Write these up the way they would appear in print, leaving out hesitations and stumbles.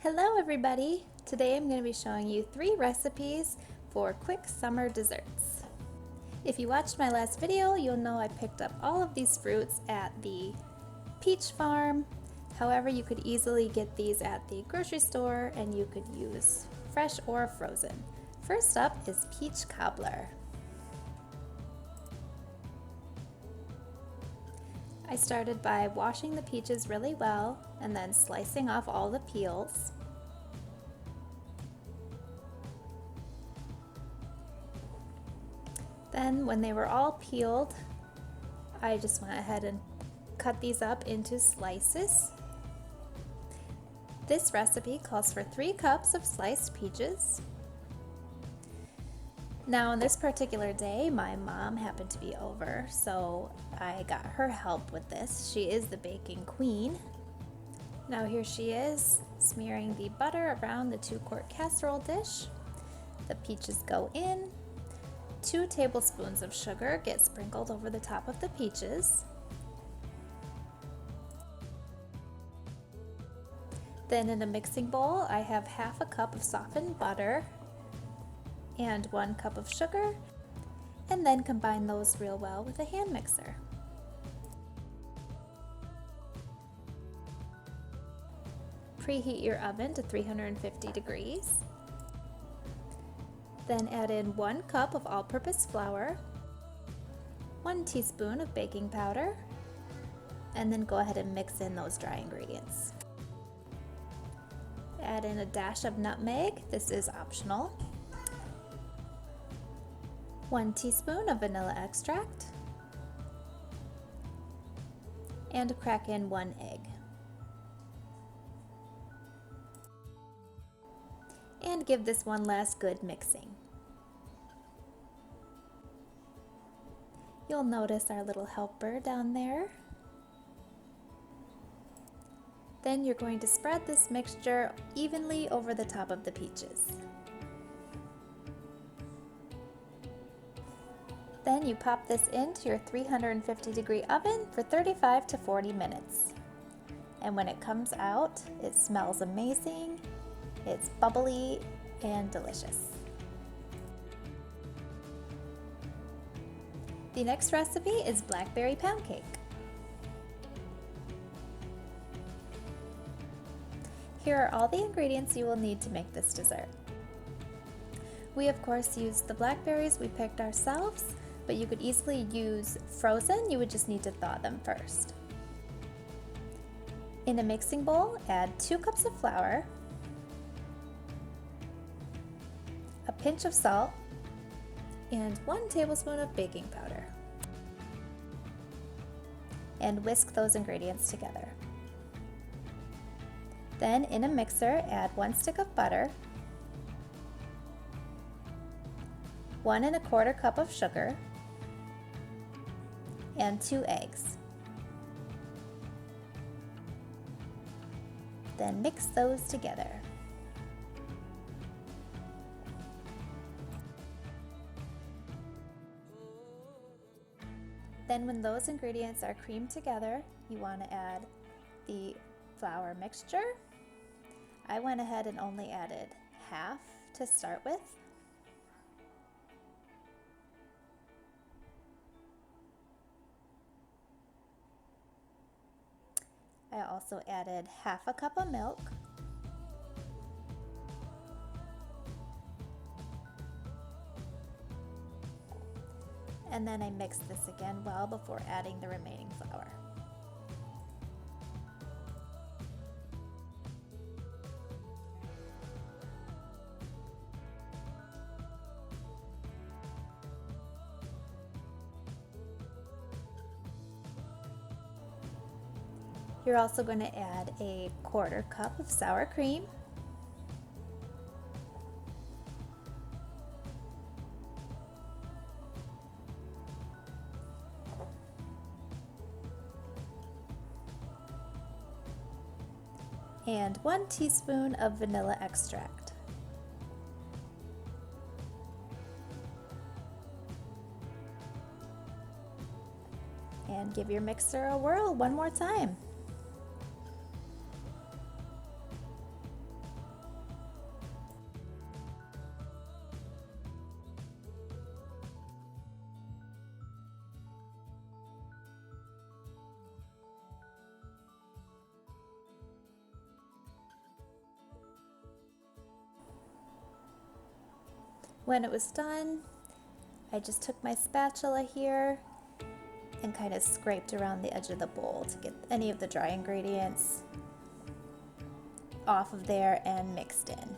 Hello everybody! Today I'm going to be showing you 3 recipes for quick summer desserts. If you watched my last video, you'll know I picked up all of these fruits at the peach farm. However, you could easily get these at the grocery store and you could use fresh or frozen. First up is peach cobbler. I started by washing the peaches really well and then slicing off all the peels. Then when they were all peeled, I just went ahead and cut these up into slices. This recipe calls for 3 cups of sliced peaches. Now on this particular day, my mom happened to be over, so I got her help with this. She is the baking queen. Now here she is, smearing the butter around the 2-quart casserole dish. The peaches go in. 2 tablespoons of sugar get sprinkled over the top of the peaches. Then in a mixing bowl, I have half a cup of softened butter and 1 cup of sugar, and then combine those real well with a hand mixer. Preheat your oven to 350 degrees. Then add in 1 cup of all-purpose flour, 1 teaspoon of baking powder, and then go ahead and mix in those dry ingredients. Add in a dash of nutmeg, this is optional, 1 teaspoon of vanilla extract, and crack in 1 egg. And give this one last good mixing. You'll notice our little helper down there. Then you're going to spread this mixture evenly over the top of the peaches. Then you pop this into your 350-degree oven for 35 to 40 minutes. And when it comes out, it smells amazing. It's bubbly and delicious. The next recipe is blackberry pound cake. Here are all the ingredients you will need to make this dessert. We of course used the blackberries we picked ourselves, but you could easily use frozen. You would just need to thaw them first. In a mixing bowl, add 2 cups of flour, a pinch of salt, and 1 tablespoon of baking powder. And whisk those ingredients together. Then in a mixer, add 1 stick of butter, 1 1/4 cup of sugar, and 2 eggs. Then mix those together. Then when those ingredients are creamed together, you want to add the flour mixture. I went ahead and only added half to start with. I also added half a cup of milk. And then I mixed this again well before adding the remaining flour. You're also going to add a 1/4 cup of sour cream, and 1 teaspoon of vanilla extract. And give your mixer a whirl one more time. When it was done, I just took my spatula here and kind of scraped around the edge of the bowl to get any of the dry ingredients off of there and mixed in.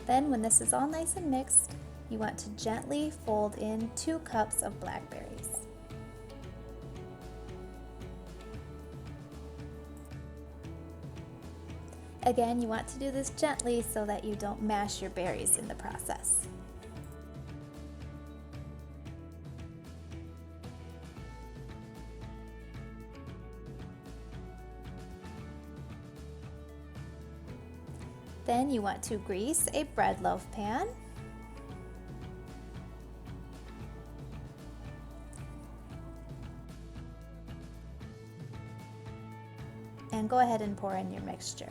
Then when this is all nice and mixed, you want to gently fold in 2 cups of blackberries. Again, you want to do this gently so that you don't mash your berries in the process. Then you want to grease a bread loaf pan. And go ahead and pour in your mixture.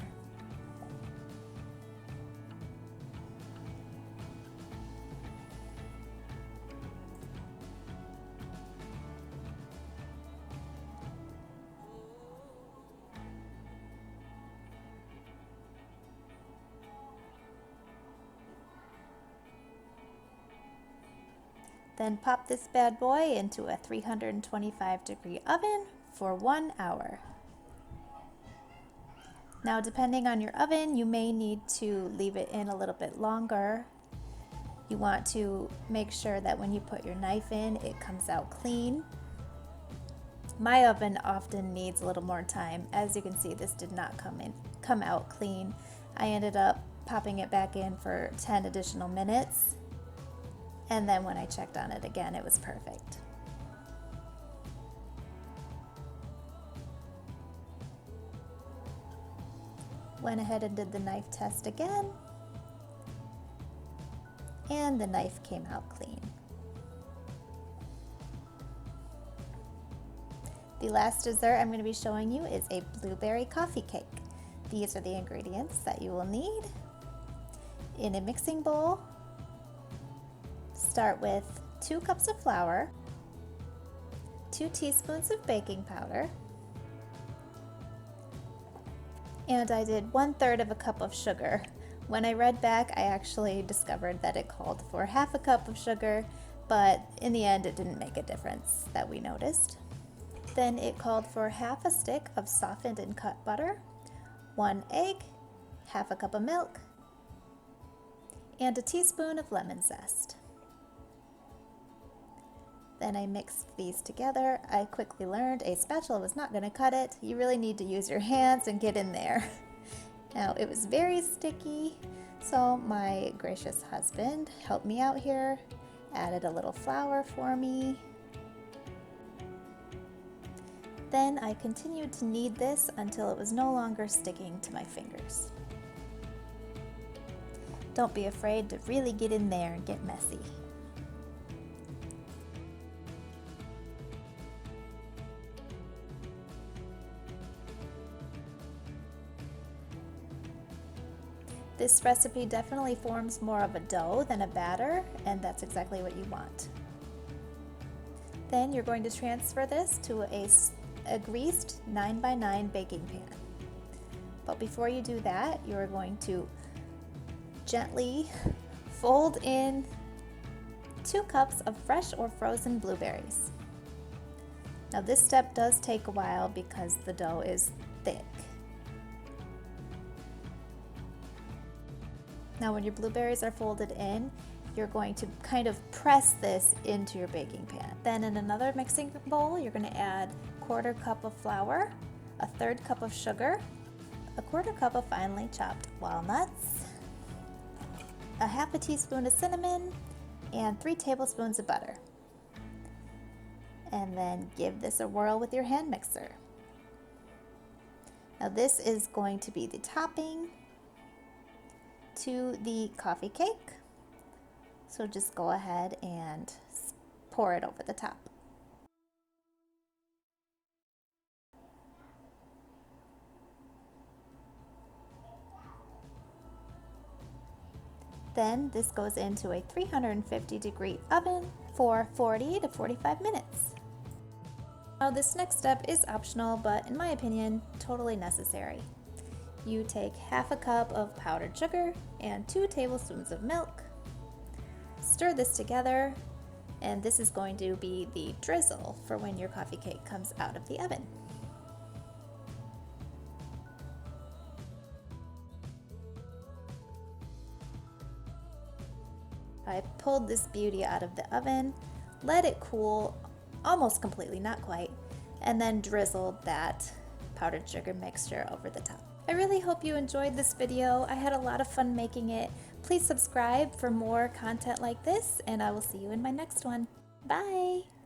Then pop this bad boy into a 325-degree oven for 1 hour. Now, depending on your oven, you may need to leave it in a little bit longer. You want to make sure that when you put your knife in, it comes out clean. My oven often needs a little more time. As you can see, this did not come out clean. I ended up popping it back in for 10 additional minutes. And then when I checked on it again, it was perfect. Went ahead and did the knife test again, and the knife came out clean. The last dessert I'm going to be showing you is a blueberry coffee cake. These are the ingredients that you will need. In a mixing bowl, start with 2 cups of flour, 2 teaspoons of baking powder, and I did 1/3 of a cup of sugar. When I read back, I actually discovered that it called for half a cup of sugar, but in the end it didn't make a difference that we noticed. Then it called for half a stick of softened and cut butter, 1 egg, half a cup of milk, and a teaspoon of lemon zest. Then I mixed these together. I quickly learned a spatula was not going to cut it. You really need to use your hands and get in there. Now, it was very sticky, so my gracious husband helped me out here, added a little flour for me. Then I continued to knead this until it was no longer sticking to my fingers. Don't be afraid to really get in there and get messy. This recipe definitely forms more of a dough than a batter, and that's exactly what you want. Then you're going to transfer this to a greased 9x9 baking pan. But before you do that, you're going to gently fold in 2 cups of fresh or frozen blueberries. Now this step does take a while because the dough is thick. Now when your blueberries are folded in, you're going to kind of press this into your baking pan. Then in another mixing bowl, you're going to add 1/4 cup of flour, a 1/3 cup of sugar, a 1/4 cup of finely chopped walnuts, a half a teaspoon of cinnamon, and 3 tablespoons of butter. And then give this a whirl with your hand mixer. Now this is going to be the topping to the coffee cake. So just go ahead and pour it over the top. Then this goes into a 350-degree oven for 40 to 45 minutes. Now this next step is optional, but in my opinion, totally necessary. You take half a cup of powdered sugar and 2 tablespoons of milk. Stir this together, and this is going to be the drizzle for when your coffee cake comes out of the oven. I pulled this beauty out of the oven, let it cool almost completely, not quite, and then drizzled that powdered sugar mixture over the top. I really hope you enjoyed this video. I had a lot of fun making it. Please subscribe for more content like this, and I will see you in my next one. Bye!